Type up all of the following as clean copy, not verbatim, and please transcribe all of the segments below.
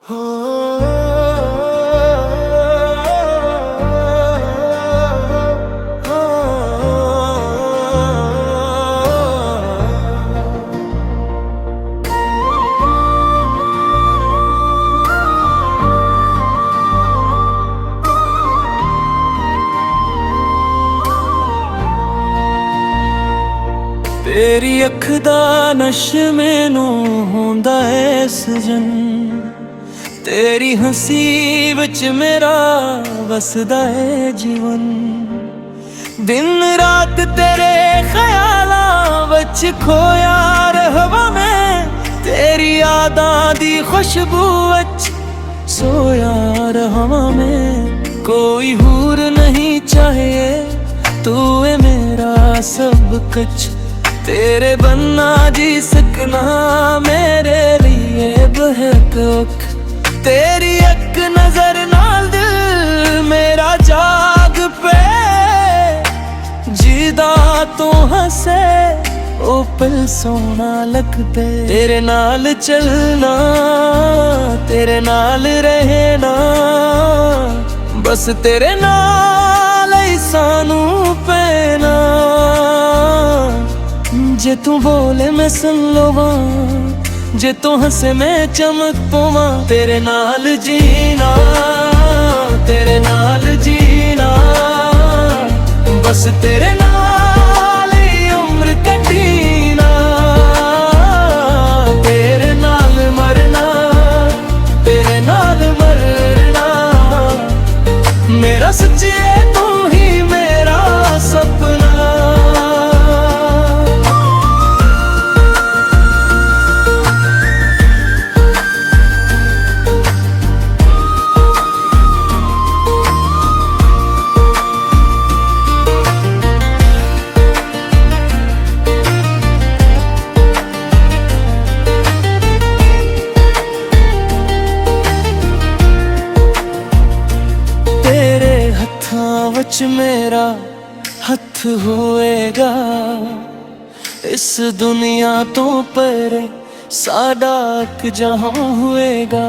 तेरी अख दा नश मैनू होंदा है सजन, तेरी हंसी विच मेरा वसदा है जीवन। दिन रात तेरे ख्यालां विच खोया रहवा मैं, तेरी यादां दी खुशबू विच सोया रहवा मैं। कोई हूर नहीं चाहिए, तू है मेरा सब कुछ, तेरे बनना जी सकना मेरे लिए बहुत औख। तेरी एक नजर नाल दिल मेरा जाग पे, जिदा तू हंसे ओ पल सोना लगदे। तेरे नाल चलना तेरे नाल रहना, बस तेरे नाल ही सानू पैना। जे तू बोले मैं सुन लवां, जे तू हंसे मैं चमक पवां। तेरे नाल जीना तेरे नाल जीना, बस तेरे नाल ही उम्र कटीना। तेरे नाल मरना तेरे नाल मरना, मेरा सच्चे तू ही मेरा सपना। मेरा हथ होएगा इस दुनिया तो परे, साडा एक जहां होएगा।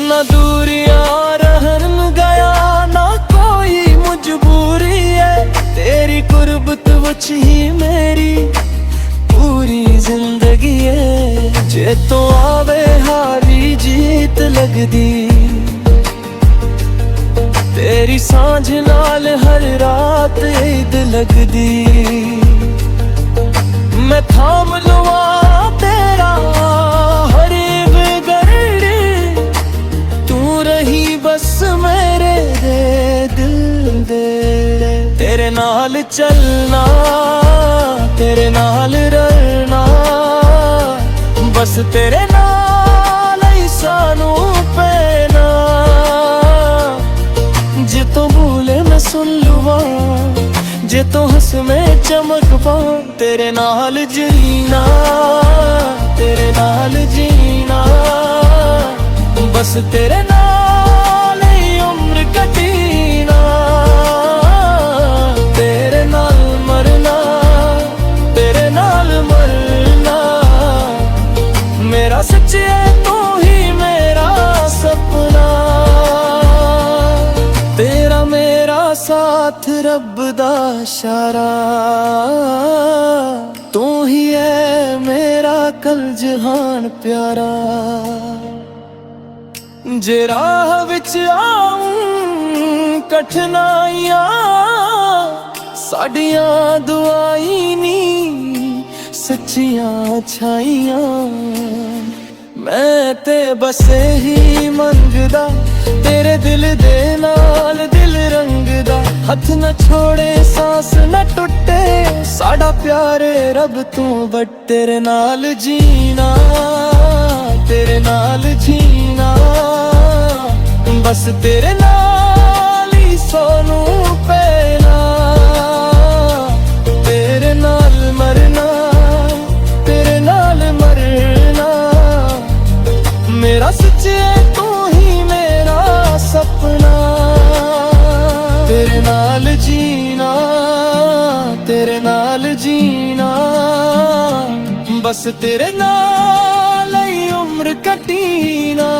ना दूरियां रहन गया ना कोई मजबूरी है, तेरी गुरबत विच ही मेरी पूरी जिंदगी है। जे तो आवे हारी जीत लगदी, तेरी सांझ नाल हर रात ईद लगदी। मैं थाम लवा तेरा हर गरड़ी, तू रही बस मेरे दिल दे। तेरे नाल चलना तेरे नाल रहना, बस तेरे नाल ही सानू पैना। जे तो बोले मैं सुन लुवा, जे तो हंस में चमक पाऊं। तेरे नाल जीना तेरे नाल जीना, बस तेरे नाल ही उम्र कटीना। तेरे नाल मरना तेरे नाल मरना, मेरा सच्चे तू ही मेरा सपना। तेरा मेरा साथ रब दा इशारा, तू ही है मेरा कल जहान प्यारा। जे राह विच आऊं कठिनाइयां, साडियां दुआई नी सच्चियां छाइयां। मैं ते बस ही मंगदा तेरे दिल दे नाल दिल रंगदा। हथ न छोड़े सांस न टुटे साडा प्यार रब तू बट। तेरे नाल जीना तेरे नाल जीना, बस तेरे नाल ही सोनू पैना। तेरे नाल मरना तेरे नाल मरना, मेरा सच्चे तू ही मेरा सपना। तेरे नाल जीना तेरे नाल जीना, बस तेरे नाल ही उम्र कटीना।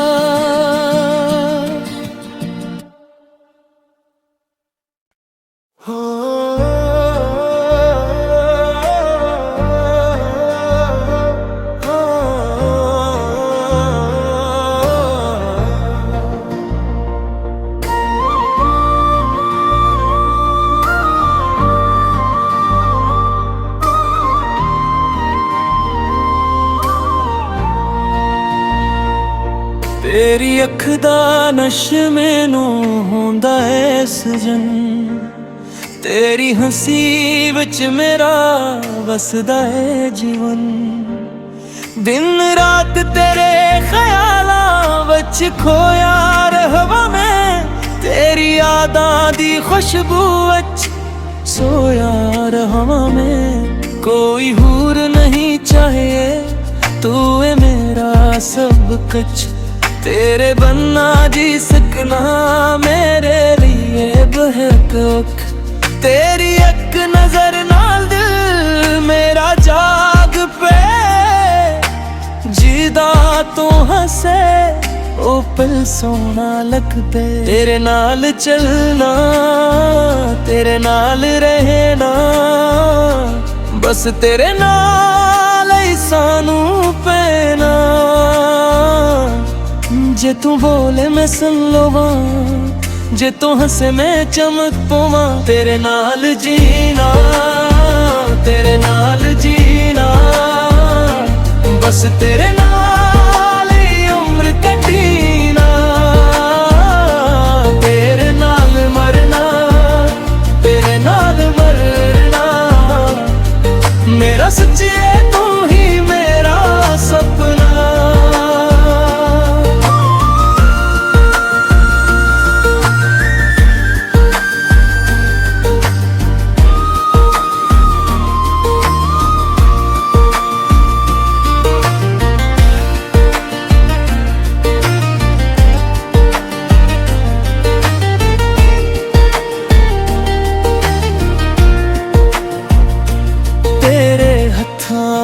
तेरी अख दा नश मैनू होंदा है सजन, तेरी हंसी विच मेरा वसदा है जीवन। दिन रात तेरे ख्यालां विच खोया रहवा मैं, तेरी यादां दी खुशबू विच सोया रहवा मैं। कोई हूर नहीं चाहिए, तू है मेरा सब कुछ, तेरे बन्ना जी सकना मेरे लिए बहुत औख। तेरी एक नजर नाल दिल मेरा जाग पे, जिदा तू हंसे ओ पल सोना लगदे। तेरे नाल चलना, तेरे नाल रहना, बस तेरे नाल ही सानू पैना। जे तू बोले मैं सुन लवां, जे तू हंसे मैं चमक पवां। तेरे नाल जीना, तेरे नाल जीना, बस तेरे नाल ही उम्र कटीना। तेरे नाल मरना, तेरे नाल मरना, मेरा सच्चे तू ही मेरा सपना।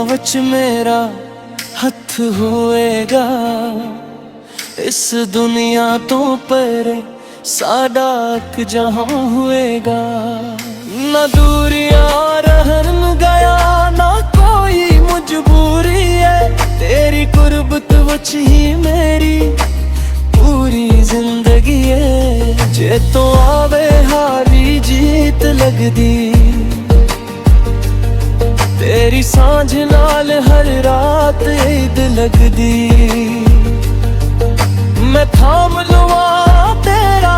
विच मेरा हथ होएगा, इस दुनिया तो परे साडा एक जहां होएगा। ना दूरियां रहन गया, ना कोई मजबूरी है, तेरी कुर्बत विच ही मेरी पूरी जिंदगी है। जे तो आवे हारी जीत लगदी, तेरी सांझ नाल हर रात ईद लगदी। मैं थाम लवा तेरा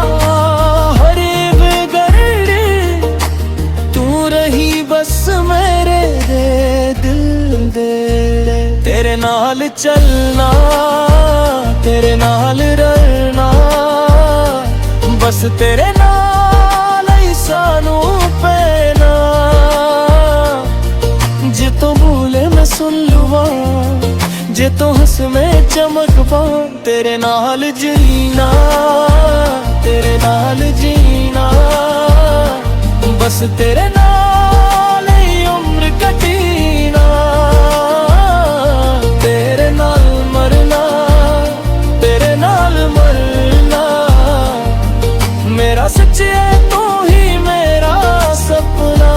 हर गरड़ी, तू रही बस मेरे दिल दे। तेरे नाल चलना, तेरे नाल रहना, बस तेरे नाल ही सानू पैना। जे तो भूले मैं सुन लुआ, जे तो हंस में चमक पाऊं। तेरे नाल जीना, तेरे नाल जीना, बस तेरे नाल ही उम्र कटीना। तेरे नाल मरना, तेरे नाल मरना, मेरा सच्चे तू ही मेरा सपना।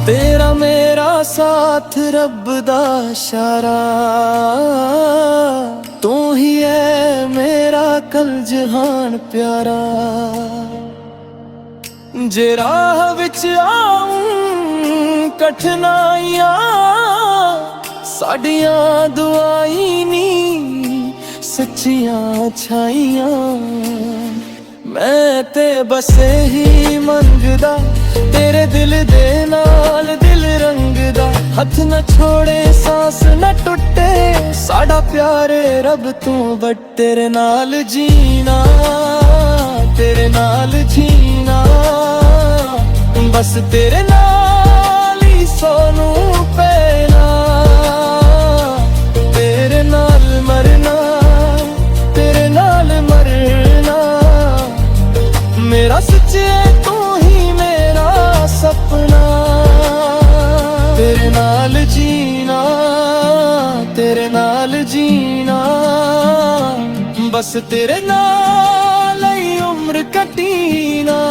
तेरा मेरा साथ रब दा इशारा, तू ही है मेरा कल जहान प्यारा। जे राह विच आऊं कठिनाइयां, साडियां दुआई नी सच्चियां छाइयां। मैं ते बस ही मंगदा, तेरे दिल दे नाल दिल रंगदा। हथ न छोड़े सांस न टुटे, साडा प्यार रब तू बट। तेरे नाल जीना, तेरे नाल जीना, बस तेरे नाल ही सोनू पैना। तेरे नाल मरना, तेरे नाल मरना, मेरा सच्चे तू ही मेरा सपना। तेरे नाल जीना, तेरे नाल जीना, बस तेरे नाल ही उम्र कटीना।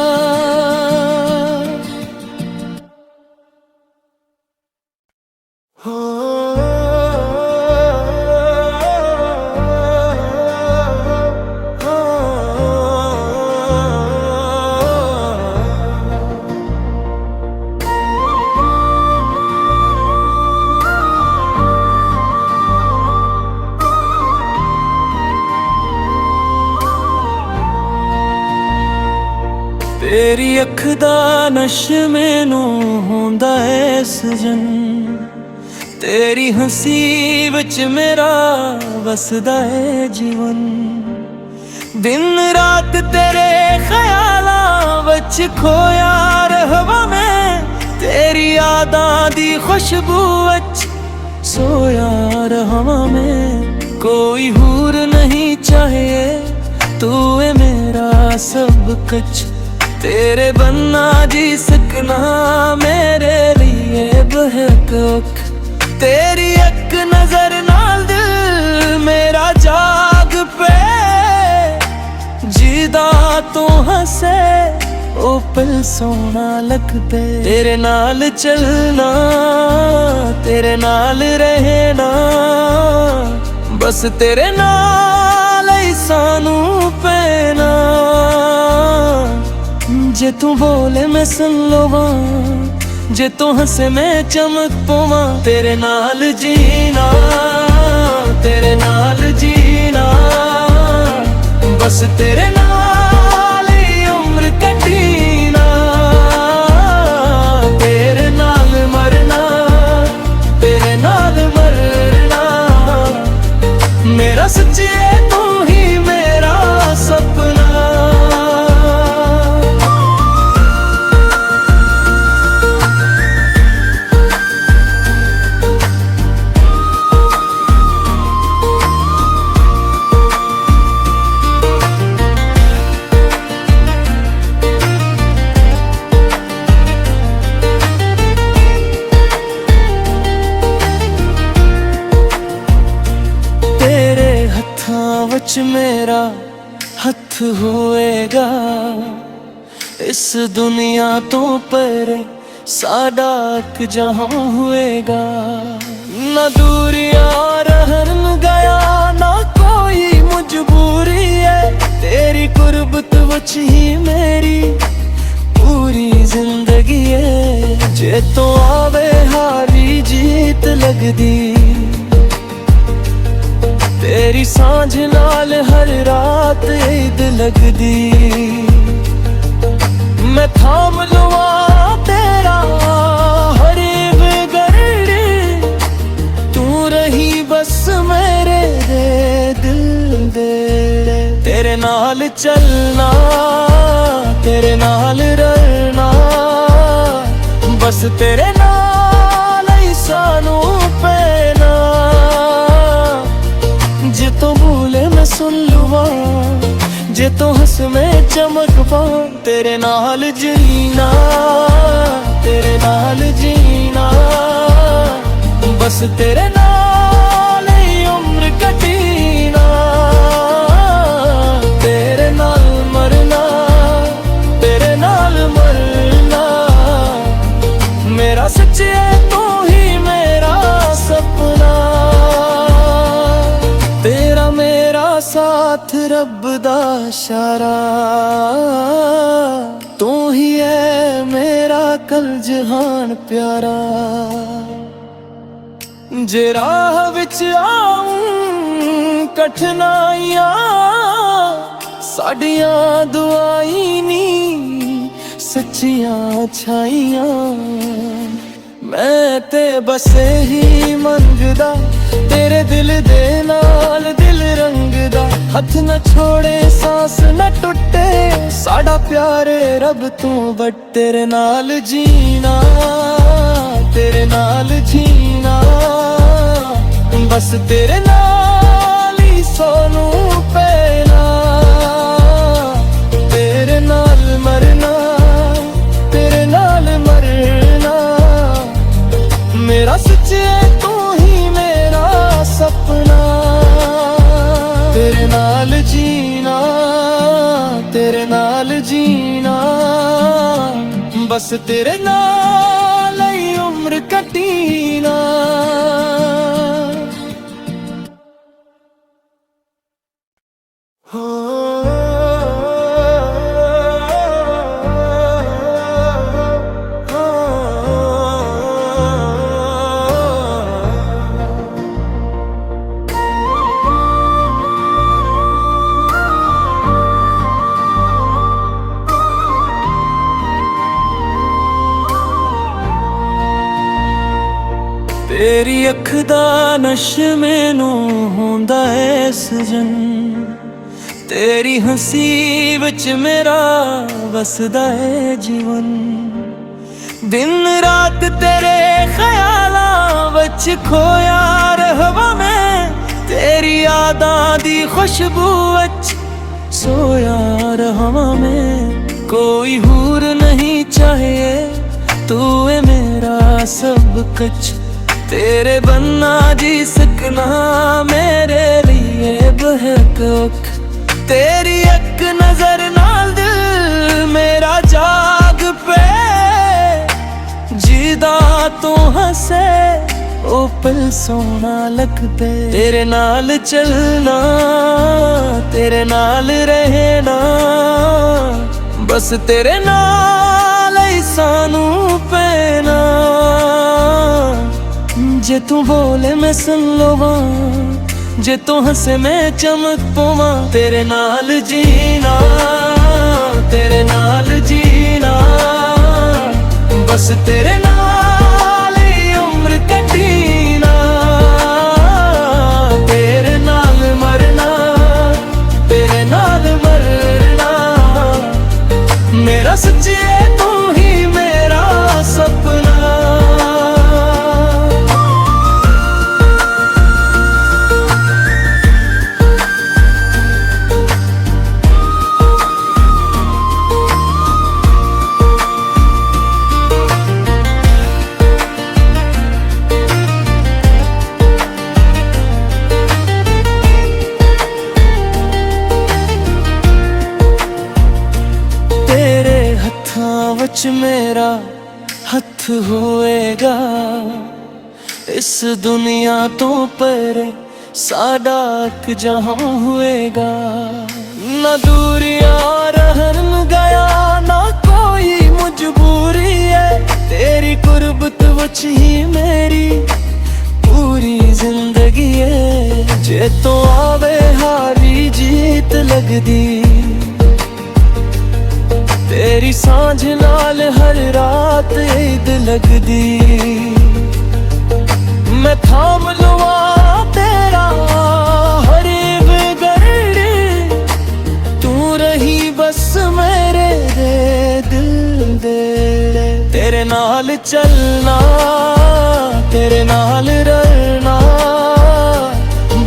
तेरी अख दा नशे मैनू होंदा है सजन, तेरी हंसी विच मेरा वसदा है जीवन। दिन रात तेरे ख्यालां विच खोया रहवा मैं, तेरी यादां दी खुशबू विच सोया रहवा मैं। कोई हूर नहीं चाहिए, तू है मेरा सब कुछ, तेरे बन्ना जी सकना मेरे लिए बहुत औख। तेरी एक नजर नाल दिल मेरा जाग पे, जिदा तो हंसे ओ पल सोना लगदे। तेरे नाल चलना, तेरे नाल रहना, बस तेरे नाल ही सानू पैना। जे तू बोले मैं सुन लवां, जे तू हंसे मैं चमक पवां। तेरे नाल जीना, तेरे नाल जीना, बस तेरे नाल ही उम्र कटीना। तेरे नाल मरना, तेरे नाल मरना, मेरा सच्चे तू ही मेरा सपना। मेरा हथ होएगा इस दुनिया तो परे, साडा एक जहां होएगा। ना दूरियां रहन गया, ना कोई मजबूरी है, तेरी कुर्बत वच ही मेरी पूरी जिंदगी है। जे तो आवे हारी जीत लगदी, तेरी सांझ नाल हर रात ईद लगदी। मैं थाम लुआ तेरा हर गरड़ी, तू रही बस मेरे दिल दे। तेरे नाल चलना, तेरे नाल रहना, बस तेरे नाल ही सानू पैना। जे तो भूले मैं सुन लुआ, जे तो हंस में चमक पाऊं। तेरे नाल जीना, तेरे नाल जीना, बस तेरे नाल ही उम्र कटीना। तेरे नाल मरना, तेरे नाल मरना, मेरा सच्चे तू ही मेरा सपना। तेरा मेरा साथ रब दा इशारा, तू ही है मेरा कल जहान प्यारा। जे राह विच आऊं कठिनाइयां, साडियां दुआई नी सच्चियां छाइयां। मैं ते बस ही मंगदा, तेरे दिल दे नाल दिल रंगदा। हथ न छोड़े सांस न टुटे, साडा प्यारे रब तू बट। तेरे नाल जीना, तेरे नाल जीना, बस तेरे नाल ही सोनू पैना। तेरे नाल मरना, तेरे नाल मरना, मेरा सच्चे तू ही मेरा सपना। तेरे नाल जीना, तेरे नाल जीना, बस तेरे नाल ही उम्र कटीना। तेरी अख दा नशे मैनू होंदा है सजन, तेरी हंसी विच मेरा वसदा है जीवन। दिन रात तेरे ख्यालां विच खोया रहवा मैं, तेरी यादां दी खुशबू विच सोया रहवा मैं। कोई हूर नहीं चाहिए, तू है मेरा सब कुछ, तेरे बन्ना जी सकना मेरे लिए बहुत औख। तेरी एक नजर नाल दिल मेरा जाग पे, जिदा तू हंसे ओ पल सोना लगदे। तेरे नाल चलना तेरे नाल रहना, बस तेरे नाल ही सानू पैना। जे तू बोले मैं सुन लवां, जे तू हंसे मैं चमक पवां। तेरे नाल जीना तेरे नाल जीना, बस तेरे नाल ही उम्र कटीना। तेरे नाल मरना तेरे नाल मरना, मेरा सच्चिए तू ही मेरा सपना। मेरा हथ होएगा इस दुनिया तो परे, साडा एक जहां होएगा। ना दूरियां रहन गया ना कोई मजबूरी है, तेरी कुर्बत वच ही मेरी पूरी जिंदगी है। जे तो आवे हारी जीत लगदी, तेरी सांझ नाल हर रात ईद लगदी। मैं थाम लुआ तेरा हर गरड़ी, तू रही बस मेरे दिल दे। तेरे नाल चलना तेरे नाल रहना,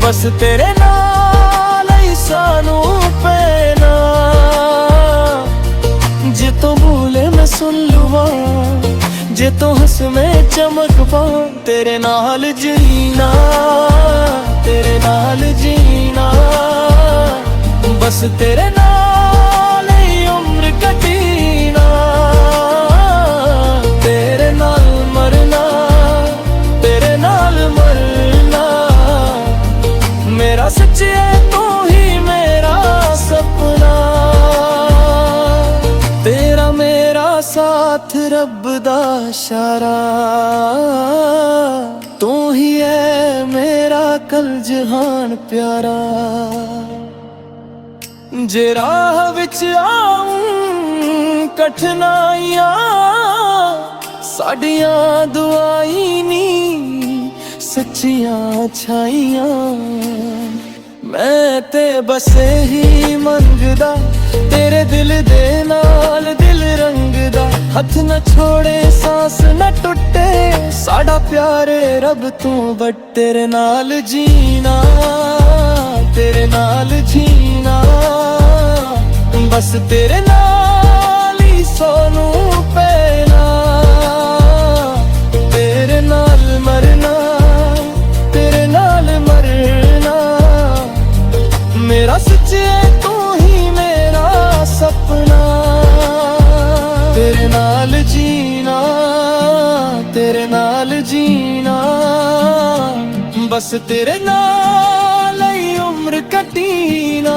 बस तेरे नाल ही सानू पैना। जे तो बोले मैं सुन लुवां, जे तो हंस मैं चमक पाऊं। तेरे नाल जीना तेरे नाल जीना, बस तेरे नाल ही उम्र कटीना। तेरे नाल मरना तेरे नाल मरना, मेरा सच्चिए तू ही मेरा सपना। तेरा मेरा साथ रब दा इशारा, तू ही है मेरा कल जहान प्यारा। जे राह विच आऊं कठिनाइयां, साडियां दुआई नी सच्चियां छाइयां। मैं ते बस ही मंगदा, तेरे दिल दे नाल दिल रंगदा। हथ न छोड़े सांस न टुटे, साडा प्यारे रब तू बट। तेरे नाल जीना तेरे नाल जीना, बस तेरे नाल ही सोनू पैना। तेरे नाल मरना तेरे नाल मरना, मेरा सच्चिए तू ही मेरा सपना। तेरे नाल जीना तेरे नाल जीना, बस तेरे नाल ही उम्र कटीना।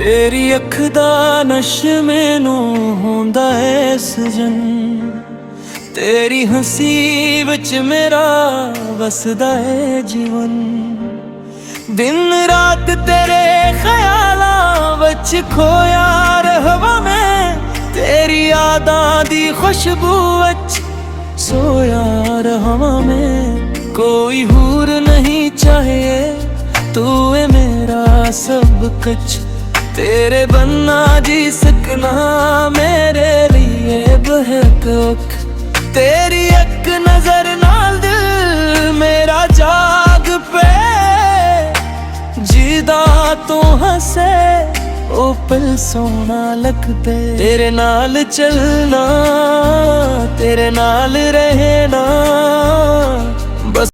तेरी अख दा नशे मैनू होंदा है सजन, तेरी हंसी विच मेरा वसदा है जीवन। दिन रात तेरे ख्यालां विच खोया रहवा मैं, तेरी यादां दी खुशबू विच सोया रहवा मैं। कोई हूर नहीं चाहिए, तू है मेरा सब कुछ, तेरे बनना जी सकना मेरे लिए बहुत औख। तेरी एक नजर नाल दिल मेरा जाग पे, जीदा तो हंसे ओ पल सोना लगदे। तेरे नाल चलना, तेरे नाल रहना,